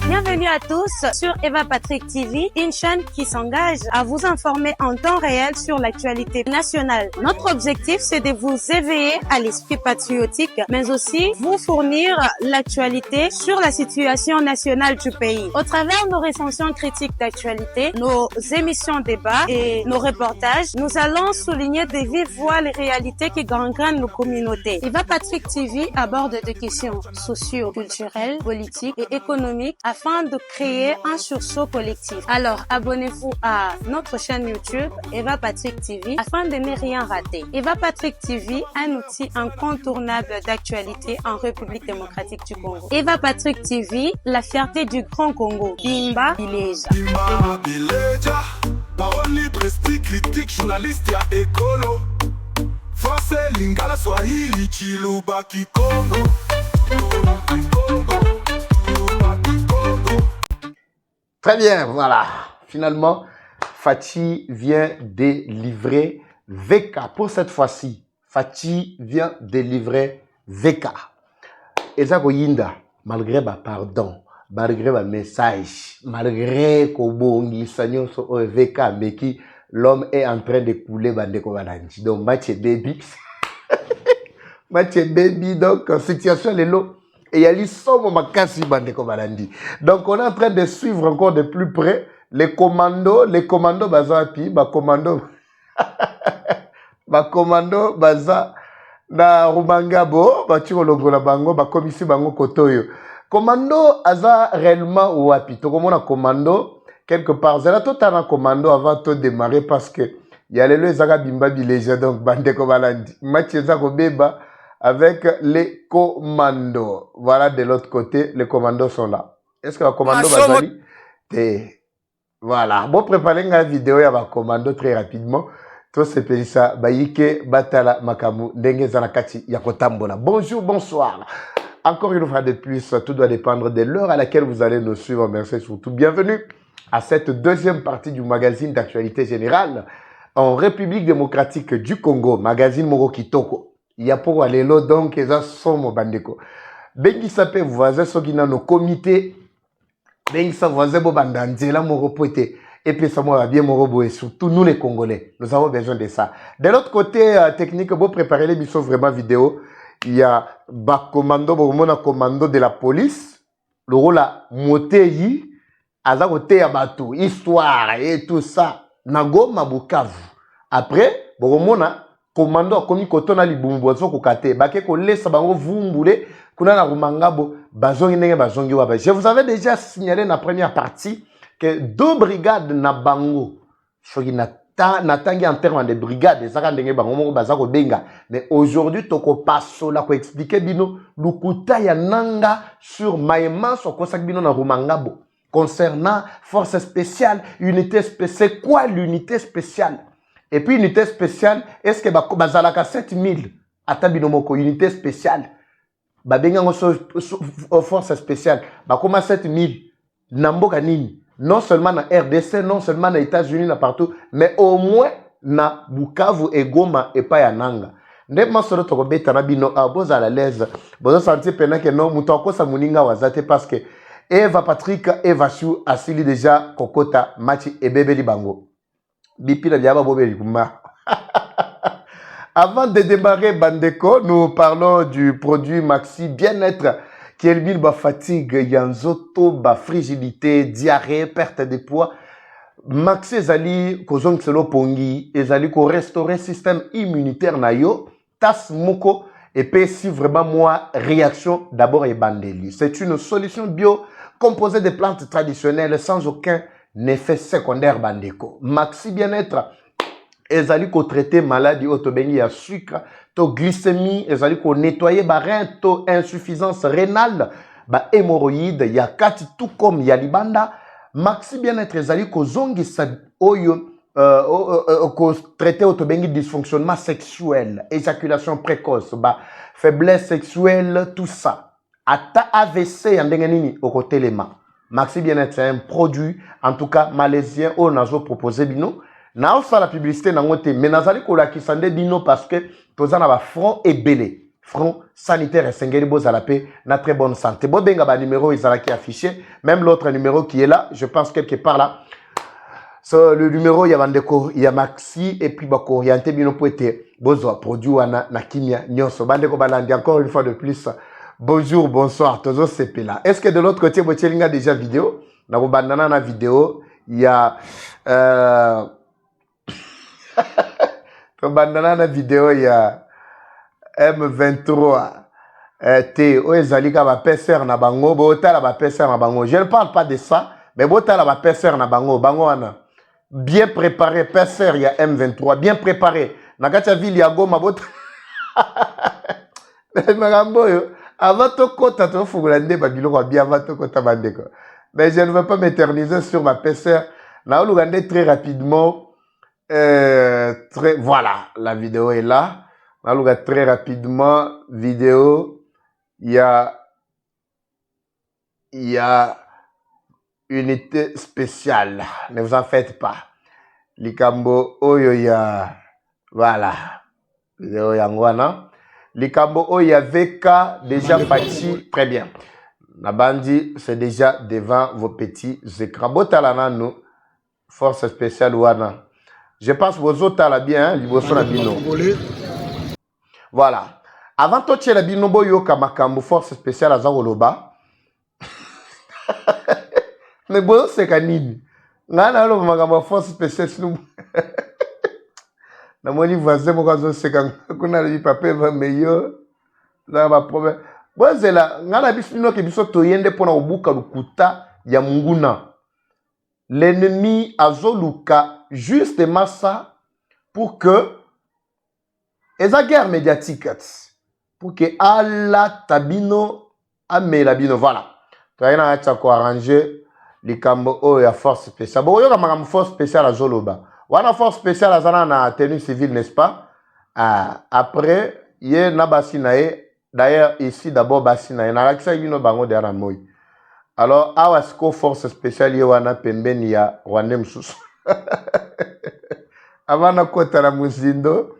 Bienvenue à tous sur Eva Patrick TV, une chaîne qui s'engage à vous informer en temps réel sur l'actualité nationale. Notre objectif, c'est de vous éveiller à l'esprit patriotique, mais aussi vous fournir l'actualité sur la situation nationale du pays. Au travers nos recensions critiques d'actualité, nos émissions débats et nos reportages, nous allons souligner de vive voix les réalités qui gangrènent nos communautés. Eva Patrick TV aborde des questions socio-culturelles, politiques et économiques afin de créer un sursaut collectif. Alors, abonnez-vous à notre chaîne YouTube Eva Patrick TV afin de ne rien rater. Eva Patrick TV, un outil incontournable d'actualité en République démocratique du Congo. Eva Patrick TV, la fierté du Grand Congo. Bimba Bileja. Bimba Bileja, parole libre, esprit critique, journaliste ya écolo. Français, lingala, swahili, chiluba, kikongo. Très bien, voilà. Finalement, Fachi vient délivrer VK. Pour cette fois-ci, Fachi vient délivrer VK. Ezako Yinda, malgré ma pardon, malgré ma message, malgré Kobongi, Sanyo so VK, mais qui l'homme est en train de couler Bandeko Balanji. Donc, match baby. Match baby, donc, situation les lots. Et il y a l'issomo makasi Bandeko Balandi. Donc on est en train de suivre encore de plus près les commandos bazapi, commando baza na Rumangabo, chiro logo la bango, komisi bango kotoyo. Commando aza réellement wapi. To komona commando quelque part. Zela totana commando avant de démarrer parce que il y a les zaka bimba bileja donc Bandeko Balandi. Match zako beba avec les commandos. Voilà, de l'autre côté, les commandos sont là. Est-ce que les commandos vont aller? Voilà. Bon, préparez une vidéo, il y a un commando très rapidement. Tout ce pays ça, Baïke, Batala, Makamu, Dengue Zanakati, Yakotambola. Bonjour, bonsoir. Encore une fois de plus, tout doit dépendre de l'heure à laquelle vous allez nous suivre. Merci surtout. Bienvenue à cette deuxième partie du magazine d'actualité générale en République démocratique du Congo, magazine Moro Kitoko. Il y a pour aller là, donc, ils sont bandeko. Bengi sape voisin, ceux qui n'ont comité, bengi sa voisin, bandandela, moro pote, et puis ça va bien moro et surtout nous les Congolais. Nous avons besoin de ça. De l'autre côté, technique, pour préparer l'émission vraiment vidéo, il y a commando de la police, le rôle à Motei, à côté à bateau, histoire et tout ça, Nago Mabukavu. Après, Boromona, commando a commis kotona libumbu azo kokate bake ko lesa bango vumbule kuna na Rumangabo bazongi ndenge bazongi wa. Je vous avais déjà signalé dans la première partie que deux brigades na bango soki na tangi en termes de brigades ezaka ndenge bango moko bazako benga, mais aujourd'hui toko passo la ko expliquer bino lukuta ya nanga sur Maïma so kosak bino na Rumangabo concernant force spéciale, unité spéciale. C'est quoi l'unité spéciale? Et puis, unité spéciale, est-ce que bazalaka 7000 atabinomoko, unité spéciale, babengango force spéciale, bakoma 7000, namboka nini, non seulement na RDC, non seulement na États-Unis, na partout, mais au moins na Bukavu et Goma et pas ya Nanga. Ndema solo toko beta na bino, boza à l'aise, boza senti pena que non, mutoko sa muninga wazate parce que Eva Patrick, Eva Chou, asili déjà kokota, machi et bébé li bango. Avant de démarrer Bandeko, nous parlons du produit Maxi Bien-être qui élimine la fatigue, yanzoto, frigidité, diarrhée, perte de poids. Maxi ezali kozong selo pongi, ezali ko restaurer système immunitaire na yo, tas moko et puis si vraiment moi réaction d'abord et bandeli. C'est une solution bio composée de plantes traditionnelles sans aucun effet secondaire bandeko. Maxi Bien-être ezali ko traiter maladie autobengi ya sucre, to glycémie, ezali ko nettoyer ba rein, to insuffisance rénale, ba hémorroïde ya kati tout comme ya libanda. Maxi Bien-être ezali ko zongisa oyo ko traiter autobengi dysfonctionnement sexuel, éjaculation précoce, ba faiblesse sexuelle, tout ça. Ata AVC ya ndenge nini okotelema. Maxi Bien-être, c'est un produit, en tout cas malaisien, on a proposé bino. Na osa la publicité na ngote, mais nazali ko la kisande bino parce que tozana ba front et belé. front sanitaire et sengeli bozala pe na très bonne santé. Bo benga ba numéro ezala qui affiché, même l'autre numéro qui est là, je pense quelque part là. So, le numéro il y a bandeko, il y a Maxi et puis bako orienté bino pour être bozo produit wana na kimia nyonso. Bandeko balandi encore une fois de plus. Bonjour, bonsoir, toujours c'est là. Est-ce que de l'autre côté bochelinga déjà vidéo? Na bandana na vidéo, il y a bandana na vidéo il y a M23 T o ezalika ba PCR na bango botala ba PCR na bango. Je ne parle pas de ça, mais botala ba PCR na bango wana bien préparé PCR il y a M23 bien préparé. Na kati ya ville ya Goma bot magambo yo avant to kota to fungula nde ba biloko bien avant to kota bandeko. Mais je ne veux pas m'éterniser sur ma PCR. Na olugande très rapidement voilà, la vidéo est là. On très rapidement, vidéo, il y a unité spéciale. Ne vous en faites pas. Likambo oyo ya, voilà, vidéo yangwana. Likambo oyo ya VK, déjà Fachi, très bien. Nabandi, c'est déjà devant vos petits écrans. Botalana nous, force spéciale wana. Je pense que vos autres là bien, liboso na bino. Voilà. Avant de tuer la binobo yoka makambo force spéciale à Zagoloba. Mais bon, c'est canine. Nana lo makambo force spéciale sinon. Na moni voisin mo kazo c'est quand kuna le papa va meilleur. Là va problème. Bon c'est là, ngana bisino ke biso toyende pona obuka lukuta ya munguna. L'ennemi azoluka justement ça pour que et la guerre médiatique pour que Allah tabino ame la bino voilà. Tu as un ko arranger les cambo o ya force spéciale. Bon yo ka force spéciale à Zoloba. Wana force spéciale à zana na tenue civile n'est-ce pas? Après ye na basinae d'ailleurs ici d'abord basinae na lakisa bino bango de na moy. Alors awasko force spéciale ye wana pembeni ya Rwanda msusu. Avana kota la muzindo.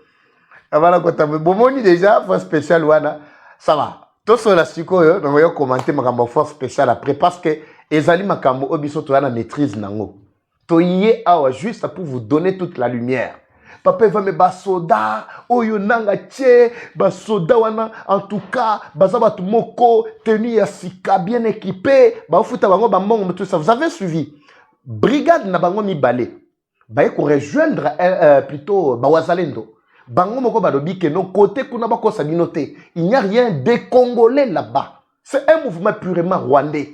Avant la bomoni déjà force spéciale wana ça va tout sur la sikoyo donc yo commenter makambo force spéciale après parce que ezali makambo obiso to na maîtrise nango to yé awa juste pour vous donner toute la lumière papa va me basoda oyo nanga tche basoda wana en tout cas bazaba tout moko tenue ya sika bien équipé ba futa bango ba mbongo tout ça vous avez suivi brigade na bango mibale ba ko rejoindre plutôt ba wazalendo. Bango moko balobi que non côté kuna bako sabinoté, il n'y a rien de congolais là-bas. C'est un mouvement purement rwandais.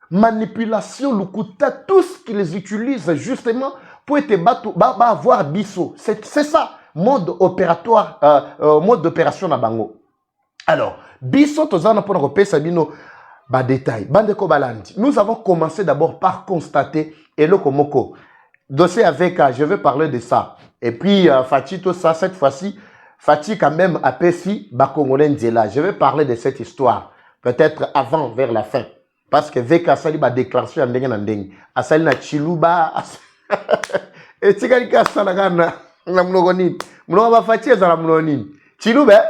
Manipulation, lukuta, tout ce qu'ils utilisent justement pour être avoir biso. C'est ça, mode opératoire, mode d'opération na bango. Alors, biso tozana pour repérer sabino ba détail. Bandeko balandi. Nous avons commencé d'abord par constater eloko moko. Dossier avec, je vais parler de ça. Et puis, Fachi, tout ça, cette fois-ci, Fachi quand même a péci Bakongolais Nzela. Je vais parler de cette histoire. Peut-être avant, vers la fin. Parce que Veka Sali ba déclaration en dengue nandeng. Asali na Chiluba. Et Tigalika Salagana. Na mnogonine. Mnoga Fachi ezala mnogonine. Chiluba,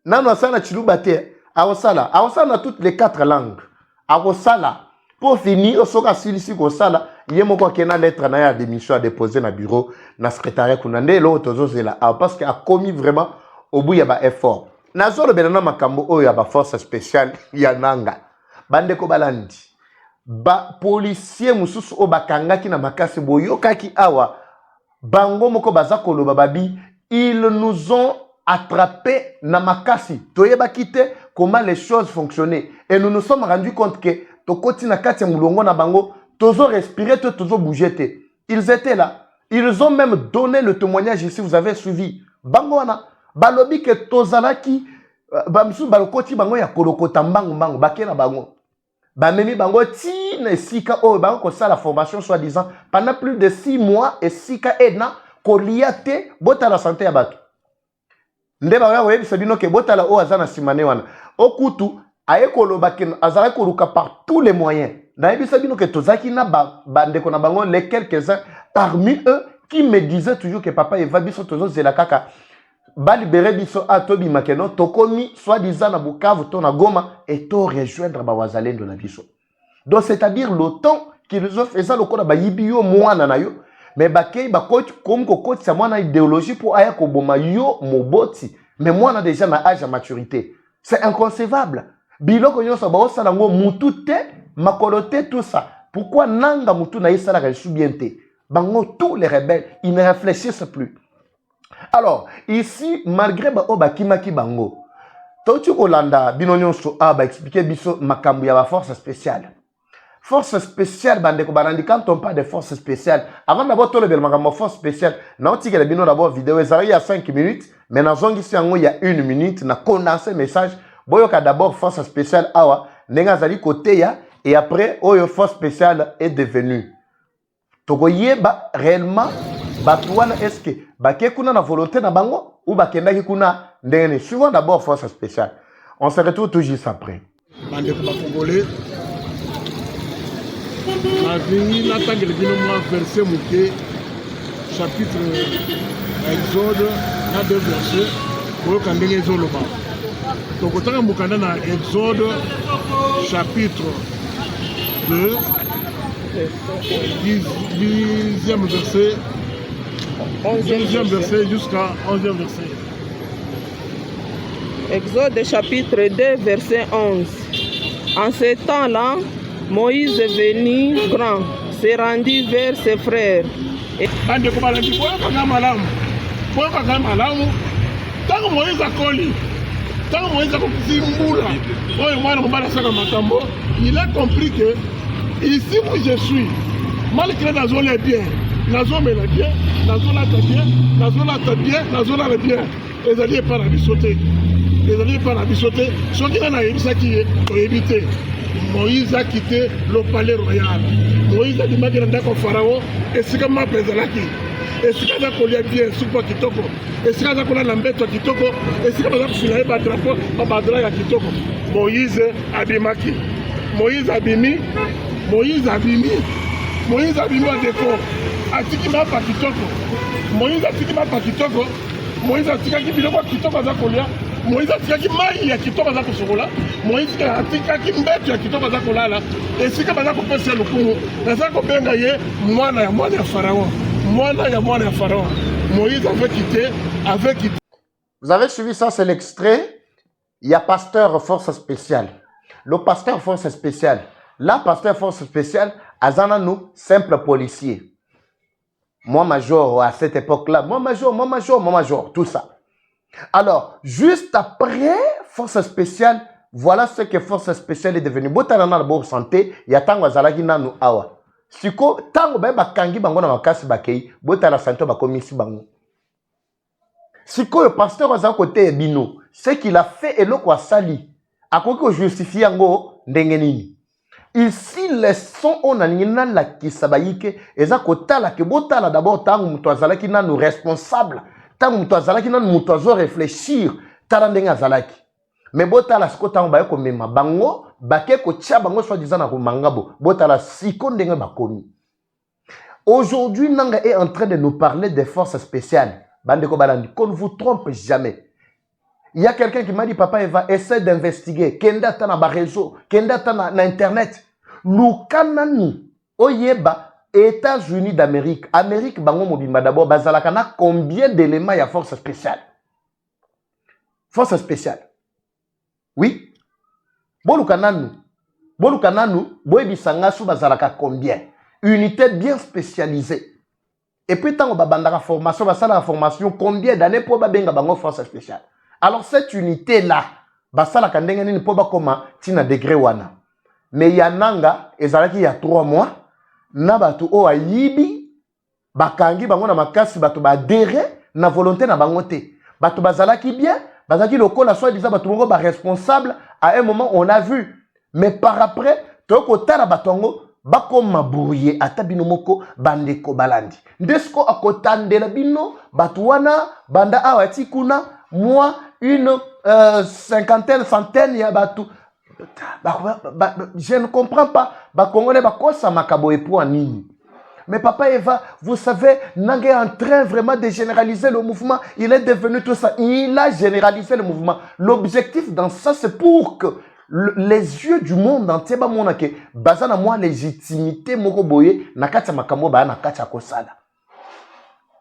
nano asala Chiluba te. Awosala. Awosala toutes les 4 langues. Awosala. Pour finir, osoka silisi ko sala. Yemo kwa kena lettre na ya démission à déposer na bureau na secrétariat kunande lo tozo zela parce que a commis vraiment au bout ya ba effort nazo le benana makambo oyo ya ba force spéciale ya nanga bande ko balandi ba policier mususu o bakangaki na makasi boyokaki awa bango moko baza koloba babi ils nous ont attrapé na makasi toyeba kite comment les choses fonctionnaient et nous nous sommes rendus compte que tokoti na kati ya mulongo na bango toujours respirer, toujours bouger. Ils étaient là. Ils ont même donné le témoignage ici, vous avez suivi. Bangoana, balobi que tozalaki, bamsu balokoti bango ya kolokota mbango mbango, bakena bango. Bamemi bango ti ne sika o bango ko ça la formation soi-disant pendant plus de 6 mois et sika ena koliate bota la santé ya bato. Nde ba ya webi sabino ke bota la o azana simane wana. Okutu aye koloba ke azara koluka par tous les moyens. Les quelques-uns parmi eux qui me disaient toujours que papa et Vabi sont toujours zela kaka ba libérer biso atobi makeno tokomi soi-disant na Bukavu to na Goma et to rejoindre ba wazalendo na biso. Donc c'est-à-dire le temps qu'ils ont fait ça le ko na ba yibio mwana na yo mais bakei ba coach comme ko coach ça mwana idéologie pour aya ko boma yo moboti mais mwana déjà na âge à maturité. C'est inconcevable. Biloko nyonso ba osala ngo mutu te makolote tout ça. Pourquoi nanga mutu na isala ka subiente? Bango tous les rebelles, ils ne réfléchissent plus. Alors, ici, malgré Kimaki Bango, Tautu Olanda, Binonyon So ba expliquer biso makambu ya force spéciale. Force spéciale, bande ko barandi, quand on parle de force spéciale, avant d'abord tout le bel makambu force spéciale, na otike le bino d'abord vidéo, il y a 5 minutes, mais na zongi si il y a 1 minute, na condensé message, boyoka d'abord force spéciale awa, nenga zali côté ya, et après, oyo force spéciale est devenue. Tokoyeba réellement batouana est-ce que bakekuna na volonté na bango ou bakendaki kuna ndenge suivant d'abord force spéciale. On se retrouve tout juste après. Bande ko bakongolais na vini na tangele bino mwa verset muke chapitre Exode na 2 versets pour ka ndenge ezoloba. Tokotaka mukanda na Exode chapitre 2 10e verset, 11e verset jusqu'à 11e verset. Exode chapitre 2 verset 11. En ce temps-là, Moïse est venu grand, s'est rendu vers ses frères. Bande ko balandi ko ka malamu. Ko ka malamu. Tango Moïse akoli. Tango Moïse akozimbula. Oyo mwana mobala saka makambo, il a compris que ici où je suis, malgré Nazolé bien, Nazolé bien, Nazolé bien, Nazolé bien, Nazolé bien, les alliés par la sauter. Les alliés par la sauter, ceux qui n'ont pas évité. Moïse a quitté le palais royal. Moïse a dit que Pharaon et c'est comme ma présalaki. Et c'est comme ça qu'on est bien, soupe à Kitoko. Et c'est comme ça qu'on a l'embête à Kitoko. Et c'est comme ça qu'on a un drapeau à Badra à Kitoko. Moïse a bimaki. Moïse a bimi. Moïse a bimi à déco. Atikima pa Kitoko. Moïse atikima pa Kitoko. Moïse atikaki biloko Kitoko za kolia. Moïse atikaki mai ya Kitoko za kosokola. Moïse atikaki mbeto ya Kitoko za kolala. Et si ka baza kopesa lokumu, naza ko benga ye mwana ya Pharaon. Mwana ya Pharaon. Moïse avait quitté. Vous avez suivi ça, c'est l'extrait. Il y a pasteur force spéciale. Le pasteur force spéciale. Là, pasteur force spéciale, Azana nous, simple policier. Moi major à cette époque-là. Moi major, tout ça. Alors, juste après force spéciale, voilà ce que force spéciale est devenue. Botanana la bonne santé, il y a tango azalaki nanu awa. Siko tango ba kangi bango na makasi bakei, botala santé ba komisi bango. Siko le pasteur aza côté bino, ce qu'il a fait et l'oko sali. Akoki justifier ngo ndenge nini. Ici, les sons on a nina la kisabayike, eza kotala ke botala d'abord tango muto azalaki nanu responsable, tango muto azalaki nanu muto azo réfléchir, tala ndenge azalaki. Mais botala siko tango baye ko mema bango, bake ko tia bango soi-disant na mangabo, botala siko ndenge bakomi. Aujourd'hui, Nanga est en train de nous parler des forces spéciales. Bandeko balandi, qu'on ne vous trompe jamais. Il y a quelqu'un qui m'a dit, papa Eva, essaie d'investiguer. Kenda ta na ba réseau, kenda ta na internet. Lukanani, oyeba, États-Unis d'Amérique. Amérique, bango mobimba d'abord, bazalakana, combien d'éléments il y a force spéciale? Force spéciale. Oui. Bolukananu, boebisanga sou bazalaka combien? Unité bien spécialisée. Et puis, tant que babandaka formation, basala formation, combien d'années pour babenga bango force spéciale? Alors, cette unité-là, basala kandenge nini pour bakoma tina degré wana. Mais il y a nanga, ezalaki il y a 3 mois, na batu o ayibi, bakangi bango na makasi batu ba adhéré na volonté na bango te. Batu bazalaki bien, bazalaki lokola soit disant batu bango ba responsable, à un moment on a vu. Mais par après, toko tala batongo, bakoma brouillé ata bino moko bandeko balandi. Ndesko akotandela bino batuwana banda awati kuna moi une cinquantaine centaine ya batu. Je ne comprends pas. Bakongole bakosa makabo epo nini. Mais Papa Eva, vous savez, Nanga est en train vraiment de généraliser le mouvement. Il est devenu tout ça. Il a généralisé le mouvement. L'objectif dans ça, c'est pour que les yeux du monde entier, bazana moi légitimité, moko boye, nakacha makamo ba nakacha kosala.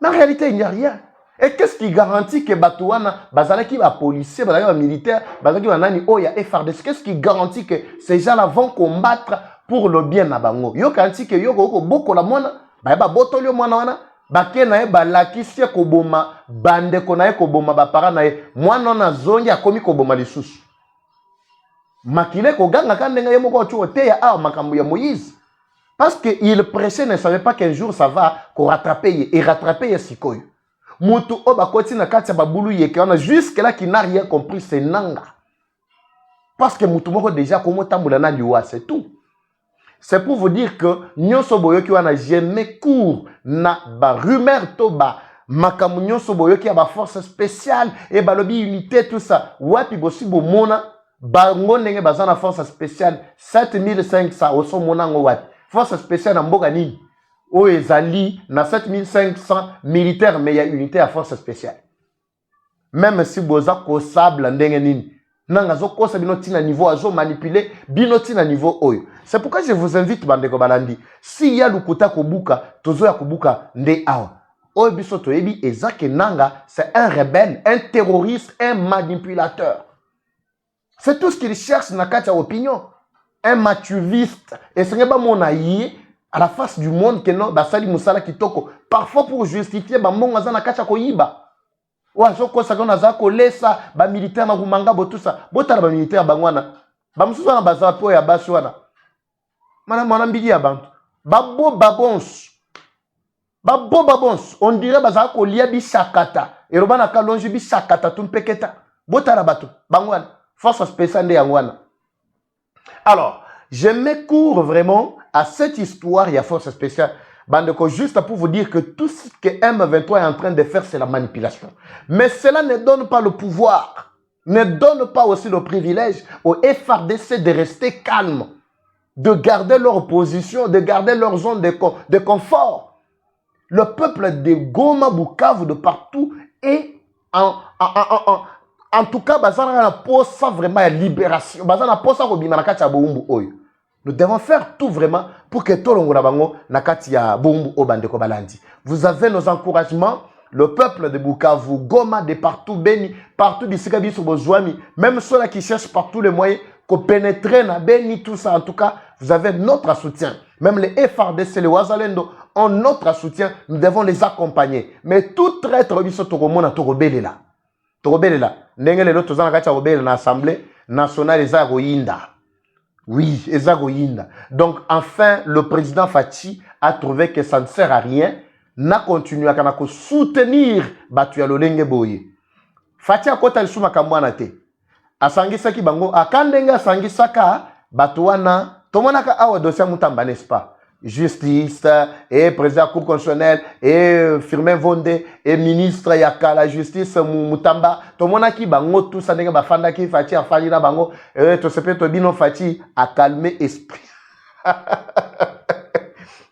Mais en réalité, il n'y a rien. Et qu'est-ce qui garantit que Batouana, bazalaki va policier, bazalaki va militaire, bazalaki va nani oya FRDC, qu'est-ce qui garantit que ces gens-là vont combattre pour le bien na bango? Yo garantit que yo ko boko la mona, ba botolio mona wana, ba ke na e ba lakisi ko boma, bande ko na e ko boma ba para na e, mwana na zongi akomi ko boma lisusu. Makile ko ganga kandenga ye moko chuo te ya a makambo ya Moïse. Parce qu'il prêchait, ne savait pas qu'un jour ça va qu'on rattraper et rattraper Sikoyo. Moutou oba koti na katia babulu yeke on a jusque là qui n'a rien compris c'est nanga. Parce que moutou moko déjà comme tambula na liwa c'est tout. C'est pour vous dire que nyonso boyo ki wana jamais court na ba rumeur to ba makamu nyonso boyo ki ba force spéciale et ba lobby unité tout ça. Wapi bosi bo mona bango ndenge bazana force spéciale 7500 oso mona ngo wapi. Force spéciale na mboka nini? O ezali na 7500 militaires mais il y a unité à force spéciale. Même si boza ko sable ndenge nini nanga zo kosa bino tina niveau azo manipuler bino tina niveau oyo. C'est pourquoi je vous invite bandeko balandi si ya lukuta kobuka tozo ya kobuka nde awa. Oyo biso toyebi ezake nanga c'est un rebelle, un terroriste, un manipulateur. C'est tout ce qu'il cherche na katia opinion. Un mathuviste et ce n'est pas mon aïe à la face du monde que non basali musala kitoko parfois pour justifier ba monga za na kacha koyiba wa soko sa kona za ko lesa ba militaire na kumanga bo tout ça botala ba militaire bangwana ba mususu na baza po ya basi wana mana mbili ya bantu babo babons on dirait baza ko lia bi sakata et robana kalonji bi sakata tumpeketa botala batu bangwana force spéciale de yangwana. Alors, je mets court vraiment à cette histoire, il y a force spéciale. Bandeko, juste pour vous dire que tout ce que M23 est en train de faire, c'est la manipulation. Mais cela ne donne pas le pouvoir, ne donne pas aussi le privilège au FRDC de rester calme, de garder leur position, de garder leur zone de confort. Le peuple de Goma, Bukavu, de partout, est en tout cas, bazana posa vraiment la libération. Bazana posa robina nakati ya boumbu oyo. Nous devons faire tout vraiment pour que tout le monde nakati ya boumbu obandeko balandi. Vous avez nos encouragements. Le peuple de Bukavu, Goma, de partout, Beni, partout Bissikabi sur Bozouami, même ceux-là qui cherchent par tous les moyens qu'on pénétrer na Beni, tout ça. En tout cas, vous avez notre soutien. Même les FRDC, les Wazalendo ont notre soutien. Nous devons les accompagner. Mais tout traître, biso tokomona tokobele là. Tokobele là. Ndenge lelo tozana kati ya obele na assemblée nationale eza goyinda. Oui, eza goyinda. Donc enfin le président Fachi a trouvé que ça ne sert à rien na continuer à kanako soutenir batu ya lolenge boye. Fachi akota lisuma kamwana te. Asangisaki bango akandenge asangisaka batu wana tomonaka awa dossier mutamba n'est-ce pas? Justice, et président de la Cour constitutionnelle, et Firmin Vonde, et ministre Yaka la justice, Moutamba, tout le monde qui bango, tout ça, n'est-ce pas, qui fati, a fallu la bango, et tout ce que tu bino fati, a calmer esprit.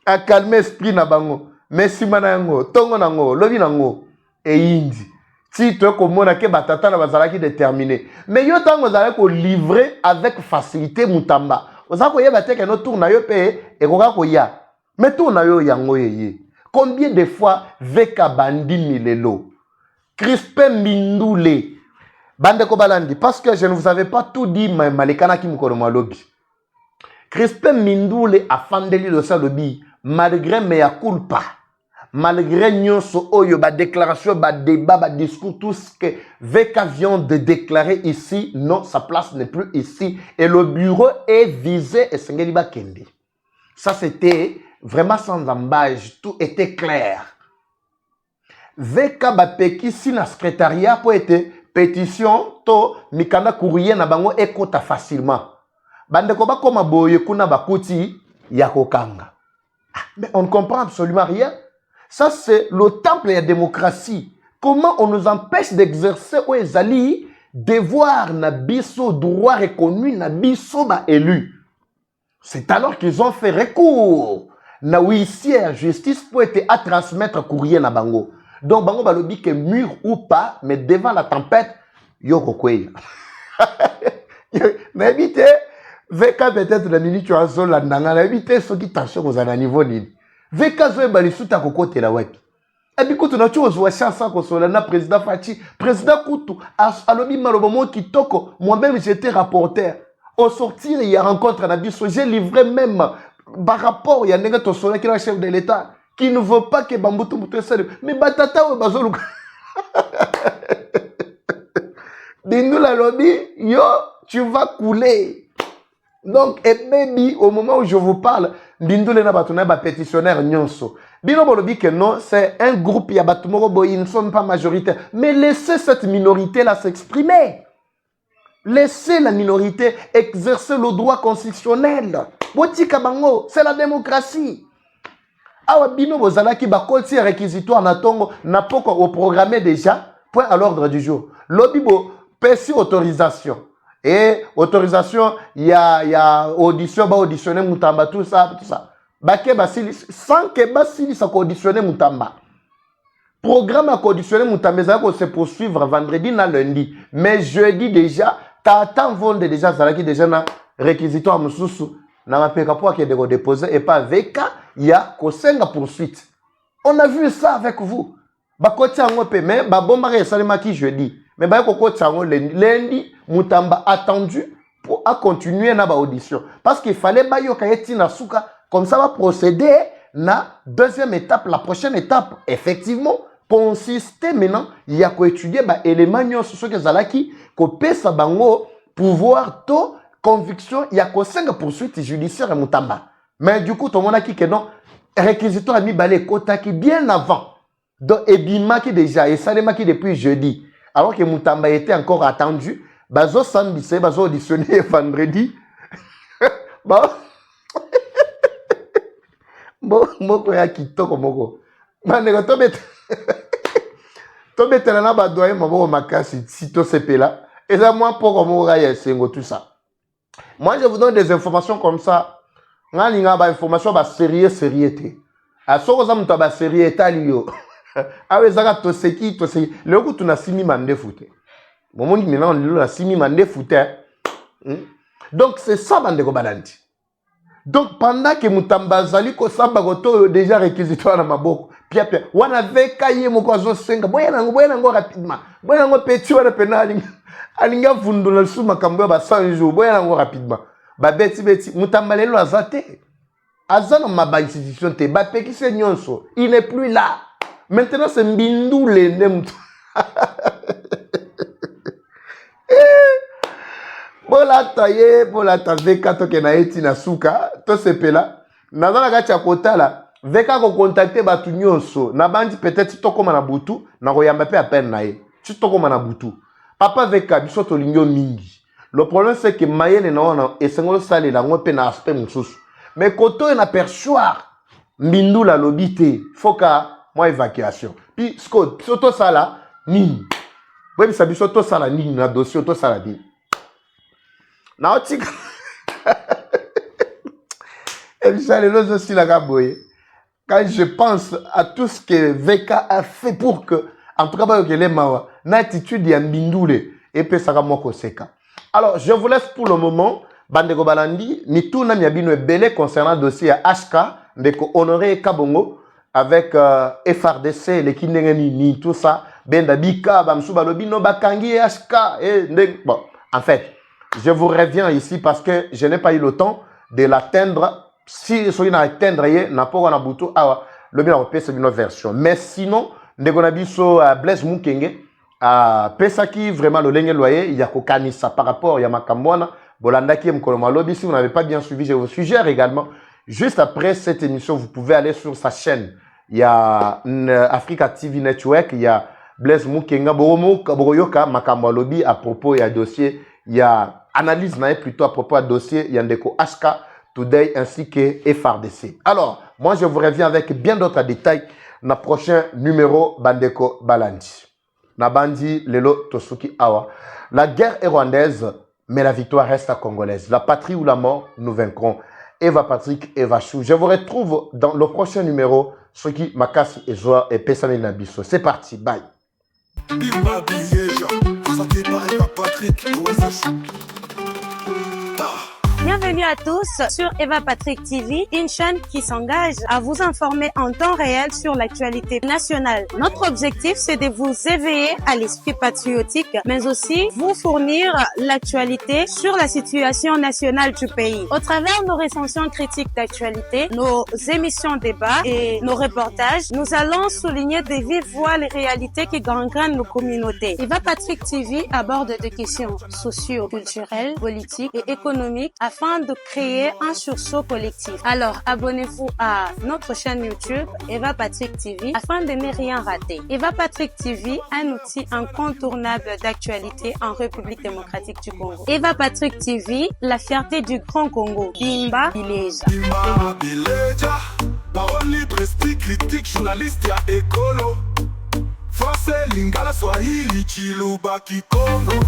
A calmer esprit na bango. Messi manango, tongo nango, lobi nango, et indi. Si tu es comme moi, que batata na bazala qui déterminé. Mais yo tango zala ko livrer avec facilité Moutamba. Vous avez que notre tour na yo pe et koya. Mais tour na yo yango yeye. Combien de fois veka bandi milelo? Crispin Mindoule. Bande ko balandi parce que je ne vous avais pas tout dit malekana ki mukoro malobi. Crispin Mindoule a fandeli le salobi malgré mea culpa. Malgré nyonso oyo ba déclaration, ba débat, ba discours, tout ce que Veka vient de déclarer ici, non, sa place n'est plus ici. Et le bureau est visé et Sengeli Bakende. Ça, c'était vraiment sans embâche. Tout était clair. Veka Bapeki, si na secrétariat pour être pétition, to mikanda courrier na bango ekota facilement. Bande ko ba koma boye kuna bakuti yakokanga. Mais on ne comprend absolument rien. Ça, c'est le temple de la démocratie. Comment on nous empêche d'exercer au Ezali, devoir na biso, droit reconnu, na biso ba élu. C'est alors qu'ils ont fait recours. na huissière justice pour être à transmettre courrier na bango. Donc bango balobi que mûr ou pas, mais devant la tempête, yo kokweya. Na éviter VK peut-être la minute tu as zo la ndanga na éviter ce qui tension aux à niveau nini. VK zo bali suta kokote la wapi. Et puis quand on a chose wa chance ko so na président Fachi, président Kutu alobi malobomo kitoko, moi-même j'étais rapporteur. Au sortir, il y a rencontre à Bisso. J'ai livré même par rapport, il y a un to qui est le chef de l'État qui ne veut pas que Bamboutou Moutou se mais Batata ou Bazolou. Dis-nous la lobby, yo, tu vas couler. Donc, et baby, au moment où je vous parle, Bindou Lena Batouna, pétitionnaire Nyonso. Bino Bolobi que non, c'est un groupe, il y a Batumoro, ils ne sont pas majoritaires. Mais laissez cette minorité-là s'exprimer. Laissez la minorité exercer le droit constitutionnel. C'est la démocratie. Awa bino bozala ki bakoti réquisitoire na tongo na poko au programme déjà point à l'ordre du jour. Lobibo pesi autorisation. Et autorisation il y a audition ba auditionner Mutamba tout ça. Bake basili sans que basili ça auditionner Mutamba. Programme à auditionner Mutamba ça va se poursuivre vendredi na lundi. Mais jeudi déjà Tata Vonde déjà Zalaki déjà na réquisitoire mususu na mapeka pour qu'il de déposer et pas avec il y a kosenga poursuite. On a vu ça avec vous. Bakoti ango peme ba bomba re salema ki jeudi. Mais ba kokoti ango lundi Mutamba attendu pour à continuer na ba audition parce qu'il fallait ba yo kayeti na suka comme ça va procéder na deuxième étape la prochaine étape effectivement consiste maintenant il y a ko étudier ba élément nyonso so ke zalaki ko pesa bango pouvoir to conviction il y a ko 5 poursuites judiciaires Mutamba mais du coup tout le monde a qui que non réquisitoire a mis balé kota qui bien avant donc ebima qui déjà et salema qui depuis jeudi alors que Mutamba était encore attendu bazo sambise bazo auditionner vendredi bon bon moko ya kitoko moko mandeko tobetela na badoye maboko makasi si to sepela et ça moi pour comme ya sengo tout ça. Moi je vous donne des informations comme ça ngalinga ba information ba sérieuxité a soko za mto ba sérieuxité liyo awe zaka to seki le coup tuna simi mande fute moment maintenant le la simi mande fute donc c'est ça bande ko balandi. Donc pendant que Mutamba zali ko samba ko déjà réquisitoire na maboko pia wana veka ye moko azo senga boya nango rapidement boya nango petit wana penali alinga vundula suma kambo ba 100 jours boya nango rapidement ba beti Mutamba lelo azate azana maba institution te ba peki se nyonso il n'est plus là maintenant c'est Mbindu lende mutu Bola ta veka to ke na eti na suka to sepela nazana kati ya kotala veka ko contacter batu nyonso na bandi peut-être to koma na butu na ko yamba pe à peine na ye tu to koma na butu papa veka biso to lingyo mingi le problème c'est que mayele na ona esengolo sale la ngope na aspect mususu mais koto na perchoir Mbindu la lobité faut ka moi évacuation puis scott soto sala nini oui ça biso to sala nini na dossier to sala di na otika quand je pense à tout ce que VK a fait pour que en tout cas que les mawa l'attitude ya Mbindule et puis ça moko seka. Alors je vous laisse pour le moment bandeko balandi ni tout na miabino belé concernant le dossier à HK ndeko Honoré Kabongo avec FRDC les kinengeni ni tout ça benda bika bamsu balobino bakangi HK et bon en fait je vous reviens ici parce que je n'ai pas eu le temps de l'atteindre. Si je suis atteindre, n'a pas on a boutou le bien c'est une version. Mais sinon, Ndegonabiso Blaise Mukenge Pesaki vraiment le lenge loyer il y a kokanisa par rapport à Yamakambwana Bolanda qui Mkolomalobi. Si vous n'avez pas bien suivi, je vous suggère également juste après cette émission, vous pouvez aller sur sa chaîne. Il y a Africa TV Network, il y a Blaise Mukenga Boroyoka Makambalobi à propos il y a dossier, il y a analyse plutôt à propos de dossier Yandeko HK Today ainsi que FRDC. Alors, moi je vous reviens avec bien d'autres détails dans le prochain numéro Bandeko Balandi. Nabandi Lelo Tosuki Awa. La guerre est rwandaise, mais la victoire reste congolaise. La patrie ou la mort, nous vaincrons. Eva Patrick, Eva Chou. Je vous retrouve dans le prochain numéro. Ce qui Makasi et Joie et Pessamé Nabiso. C'est parti, bye. Bienvenue à tous sur Eva Patrick TV, une chaîne qui s'engage à vous informer en temps réel sur l'actualité nationale. Notre objectif, c'est de vous éveiller à l'esprit patriotique, mais aussi vous fournir l'actualité sur la situation nationale du pays. Au travers de nos recensions critiques d'actualité, nos émissions débats et nos reportages, nous allons souligner de vive voix les réalités qui gangrènent nos communautés. Eva Patrick TV aborde des questions socio-culturelles, politiques et économiques afin de créer un sursaut collectif. Alors, abonnez-vous à notre chaîne YouTube Eva Patrick TV afin de ne rien rater. Eva Patrick TV, un outil incontournable d'actualité en République démocratique du Congo. Eva Patrick TV, la fierté du Grand Congo. Bimba Bileja. Bimba Bileja, parole libre, esprit critique, journaliste ya écolo. Français, Lingala, Swahili, Chiluba, Kikongo.